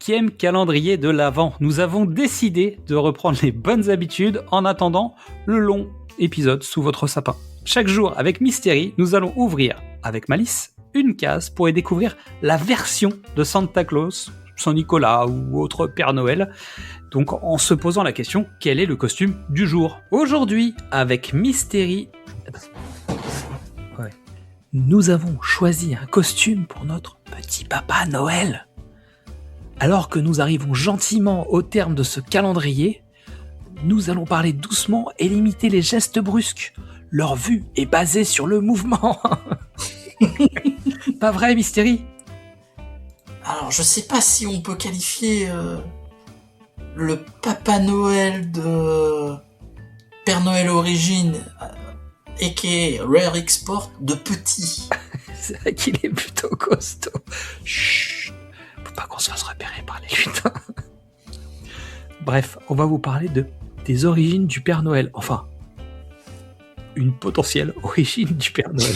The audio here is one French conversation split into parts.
8e calendrier de l'Avent. Nous avons décidé de reprendre les bonnes habitudes en attendant le long épisode sous votre sapin. Chaque jour, avec Mystery, nous allons ouvrir, avec malice, une case pour y découvrir la version de Santa Claus, Saint-Nicolas ou autre Père Noël. Donc en se posant la question, quel est le costume du jour ? Aujourd'hui, avec Mystery, nous avons choisi un costume pour notre petit papa Noël. Alors que nous arrivons gentiment au terme de ce calendrier, nous allons parler doucement et limiter les gestes brusques. Leur vue est basée sur le mouvement. Pas vrai, Mystery ? Alors, je sais pas si on peut qualifier le Papa Noël de Père Noël Origine, a.k.a. Rare Export, de petit. C'est vrai qu'il est plutôt costaud. Chut, faut pas qu'on se fasse repérer par les lutins. Bref, on va vous parler des origines du Père Noël. Enfin, une potentielle origine du Père Noël.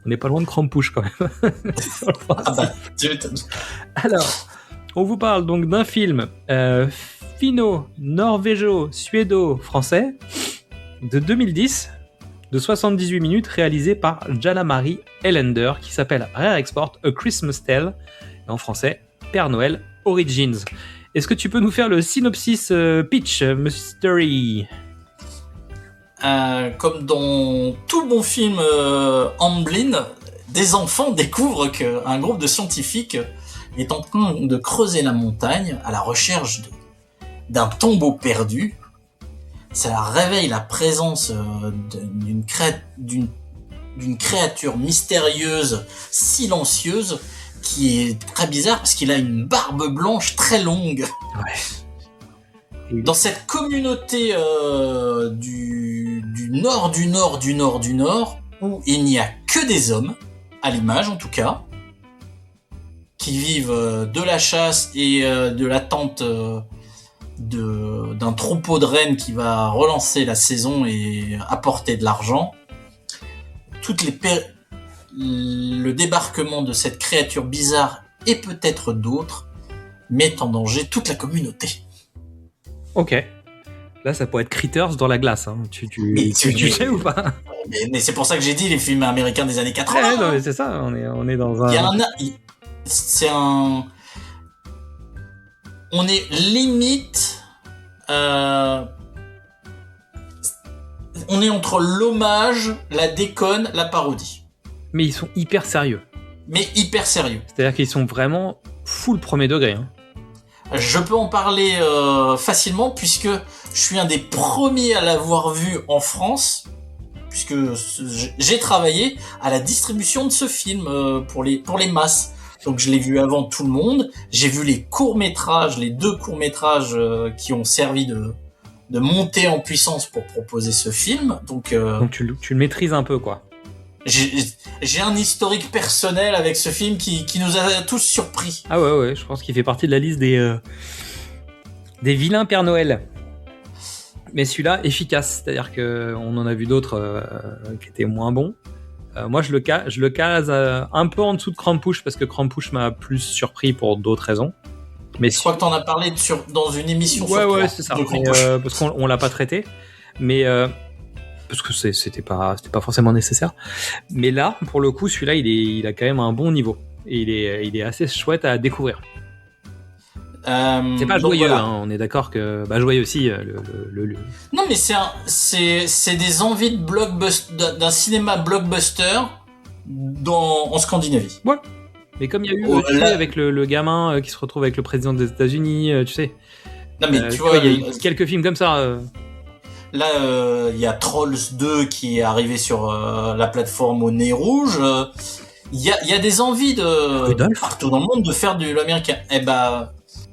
On n'est pas loin de Krampouche quand même. Alors, on vous parle donc d'un film finno-norvégo-suédo-français de 2010, de 78 minutes, réalisé par Jana-Marie Ellender, qui s'appelle Rare Export, A Christmas Tale, et en français, Père Noël Origins. Est-ce que tu peux nous faire le synopsis pitch, Mystery ? Comme dans tout bon film Amblin, des enfants découvrent qu'un groupe de scientifiques est en train de creuser la montagne à la recherche d'un tombeau perdu. Ça leur réveille la présence d'une créature mystérieuse, silencieuse, qui est très bizarre parce qu'il a une barbe blanche très longue. Ouais. Dans cette communauté du nord, où il n'y a que des hommes, à l'image en tout cas, qui vivent de la chasse et de l'attente d'un troupeau de rennes qui va relancer la saison et apporter de l'argent. Le débarquement de cette créature bizarre et peut-être d'autres met en danger toute la communauté. Ok. Là, ça pourrait être Critters dans la glace. Hein. Tu sais ou pas ? Mais c'est pour ça que j'ai dit les films américains des années 80. Ouais, non, mais c'est ça. On est dans un. On est limite. On est entre l'hommage, la déconne, la parodie. Mais ils sont hyper sérieux. C'est-à-dire qu'ils sont vraiment full premier degré. Hein. Je peux en parler facilement puisque je suis un des premiers à l'avoir vu en France, puisque j'ai travaillé à la distribution de ce film pour les masses. Donc je l'ai vu avant tout le monde. J'ai vu les courts-métrages, les 2 courts-métrages qui ont servi de montée en puissance pour proposer ce film. Donc tu le maîtrises un peu, quoi. J'ai un historique personnel avec ce film qui nous a tous surpris. Ah ouais, je pense qu'il fait partie de la liste des vilains Père Noël. Mais celui-là, efficace. C'est-à-dire qu'on en a vu d'autres qui étaient moins bons. Moi, je le case un peu en dessous de Krampouche, parce que Krampouche m'a plus surpris pour d'autres raisons. Mais je crois que t'en as parlé dans une émission sur Ouais, c'est ça. Parce qu'on l'a pas traité. Mais... parce que c'était pas forcément nécessaire. Mais là, pour le coup, celui-là, il a quand même un bon niveau. Et il est assez chouette à découvrir. C'est pas joyeux, voilà. Hein, on est d'accord que... joyeux aussi, le... Non, mais c'est des envies de d'un cinéma blockbuster en Scandinavie. Ouais. Mais comme il y a eu avec le gamin qui se retrouve avec le président des États-Unis, tu sais. Non, mais tu vois, il y a quelques films comme ça... Là, il y a Trolls 2 qui est arrivé sur la plateforme au nez rouge. Il y a des envies partout dans le monde de faire de l'américain.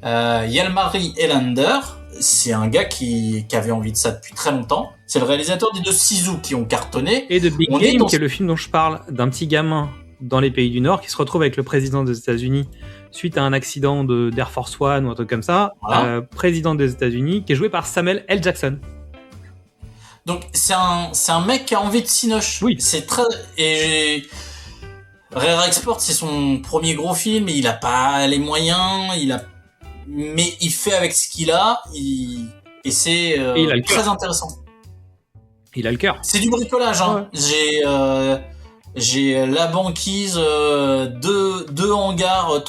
Hjalmari Elander, c'est un gars qui avait envie de ça depuis très longtemps. C'est le réalisateur des 2 Sisu qui ont cartonné. Et de Big Game, qui est le film dont je parle, d'un petit gamin dans les pays du Nord qui se retrouve avec le président des États-Unis suite à un accident d'Air Force One ou un truc comme ça. Voilà. Président des États-Unis, qui est joué par Samuel L. Jackson. Donc c'est un mec qui a envie de cinoche. Oui. C'est très Rare Export, c'est son premier gros film, et il a pas les moyens, il a mais il fait avec ce qu'il a, et c'est très intéressant. Il a le cœur. C'est du bricolage, hein. Ouais. J'ai la banquise, deux hangars,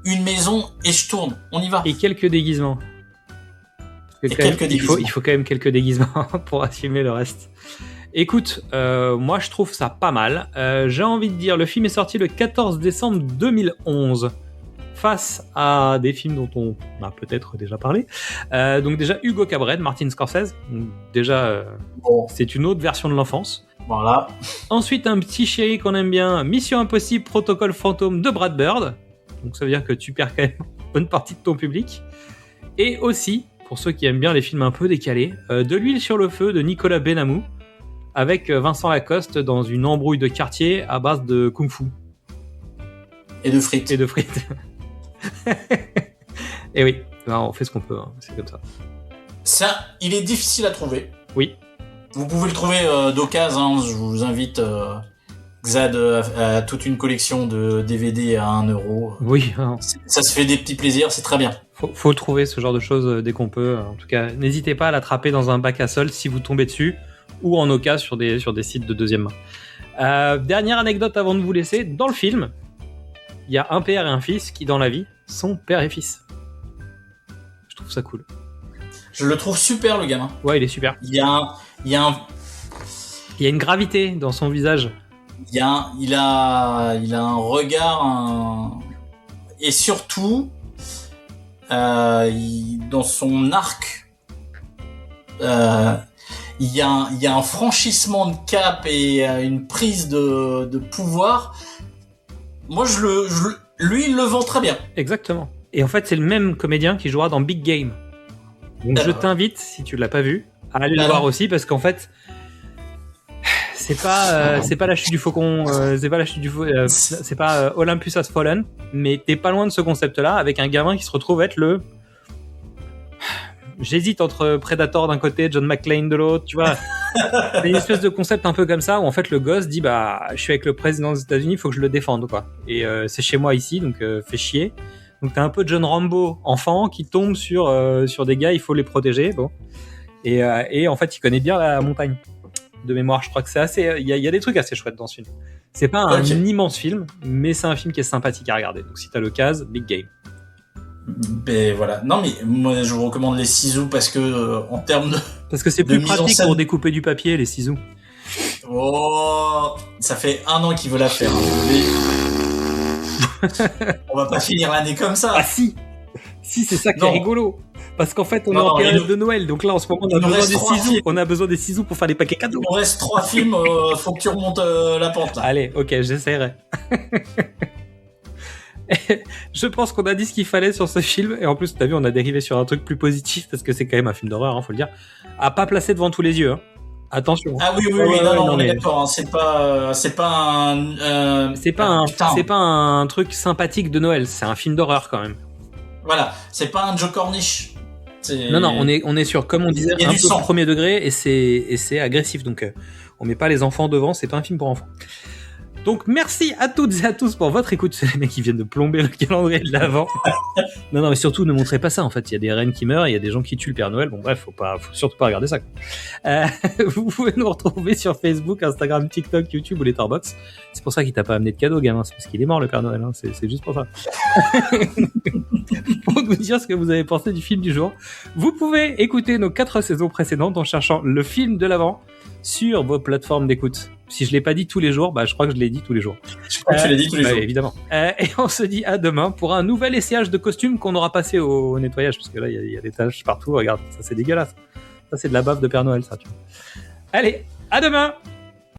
une maison, et je tourne. On y va. Et quelques déguisements. Il faut quand même quelques déguisements pour assumer le reste. Écoute, moi je trouve ça pas mal. J'ai envie de dire, le film est sorti le 14 décembre 2011. Face à des films dont on a peut-être déjà parlé. Donc déjà Hugo Cabret, Martin Scorsese. Donc déjà, c'est une autre version de l'enfance. Voilà. Ensuite, un petit chéri qu'on aime bien, Mission Impossible, Protocole Fantôme de Brad Bird. Donc ça veut dire que tu perds quand même une bonne partie de ton public. Et aussi, pour ceux qui aiment bien les films un peu décalés, De l'huile sur le feu de Nicolas Benamou, avec Vincent Lacoste dans une embrouille de quartier à base de kung-fu. Et de frites. Et oui, ben, on fait ce qu'on peut, hein. C'est comme ça. Ça, il est difficile à trouver. Oui. Vous pouvez le trouver d'occasion, hein. Je vous invite, Xad, à toute une collection de DVD à 1€. Oui. Hein. Ça se fait des petits plaisirs, c'est très bien. Faut le trouver, ce genre de choses, dès qu'on peut. En tout cas, n'hésitez pas à l'attraper dans un bac à soldes si vous tombez dessus, ou en occasion sur des sites de deuxième main. Dernière anecdote avant de vous laisser, dans le film, il y a un père et un fils qui, dans la vie, sont père et fils. Je trouve ça cool. Je le trouve super, le gamin. Ouais, il est super. Il y a une gravité dans son visage. Il a un regard, et surtout, dans son arc, il y a un franchissement de cap et une prise de pouvoir. Moi, lui, il le vend très bien. Exactement. Et en fait, c'est le même comédien qui jouera dans Big Game. Donc, je t'invite, si tu l'as pas vu, à aller le voir aussi, parce qu'en fait, c'est pas la chute du faucon, c'est pas Olympus Has Fallen, mais t'es pas loin de ce concept-là, avec un gamin qui se retrouve être le. J'hésite entre Predator d'un côté, John McClane de l'autre, tu vois. C'est une espèce de concept un peu comme ça, où en fait le gosse dit je suis avec le président des États-Unis, il faut que je le défende, quoi. Et c'est chez moi ici, donc fais chier. Donc t'as un peu John Rambo enfant qui tombe sur des gars, il faut les protéger, bon. Et en fait il connaît bien la montagne. De mémoire, je crois que c'est assez. Il y a des trucs assez chouettes dans ce film. C'est pas un immense film, mais c'est un film qui est sympathique à regarder. Donc si t'as l'occasion, Big Game. Ben voilà. Non mais moi je vous recommande les ciseaux parce que en termes de. Parce que c'est plus pratique pour découper du papier les ciseaux. Oh, ça fait 1 an qu'il veut la faire. On va pas finir l'année comme ça. Ah si, c'est ça qui est rigolo. Parce qu'en fait, on est en période de Noël, donc là en ce moment on a besoin des ciseaux. On a besoin des ciseaux pour faire les paquets cadeaux. Il nous reste 3 films, faut que tu remontes la pente là. Allez, ok, j'essaierai. Je pense qu'on a dit ce qu'il fallait sur ce film, et en plus, t'as vu, on a dérivé sur un truc plus positif parce que c'est quand même un film d'horreur, hein, faut le dire. À pas placer devant tous les yeux. Hein. Attention. Ah oui, non, on est d'accord. Hein, c'est pas un truc sympathique de Noël. C'est un film d'horreur quand même. Voilà, c'est pas un Joe Cornish. Non, on est sur, comme on disait, un peu premier degré et c'est agressif. Donc, on met pas les enfants devant. C'est pas un film pour enfants. Donc merci à toutes et à tous pour votre écoute. C'est les mecs qui viennent de plomber le calendrier de l'Avent. non, mais surtout ne montrez pas ça en fait. Il y a des reines qui meurent, il y a des gens qui tuent le Père Noël. Bon bref, faut surtout pas regarder ça. Vous pouvez nous retrouver sur Facebook, Instagram, TikTok, YouTube ou Letterboxd. C'est pour ça qu'il t'a pas amené de cadeau, gamin. C'est parce qu'il est mort le Père Noël. Hein. C'est juste pour ça. Pour nous dire ce que vous avez pensé du film du jour, vous pouvez écouter nos 4 saisons précédentes en cherchant le film de l'Avent sur vos plateformes d'écoute. Si je l'ai pas dit tous les jours, je crois que je l'ai dit tous les jours. Je crois que tu l'as dit tous les jours. Évidemment. Et on se dit à demain pour un nouvel essayage de costumes qu'on aura passé au nettoyage, parce que là, il y a des taches partout. Regarde, ça c'est dégueulasse. Ça c'est de la bave de Père Noël, ça. Tu vois. Allez, à demain!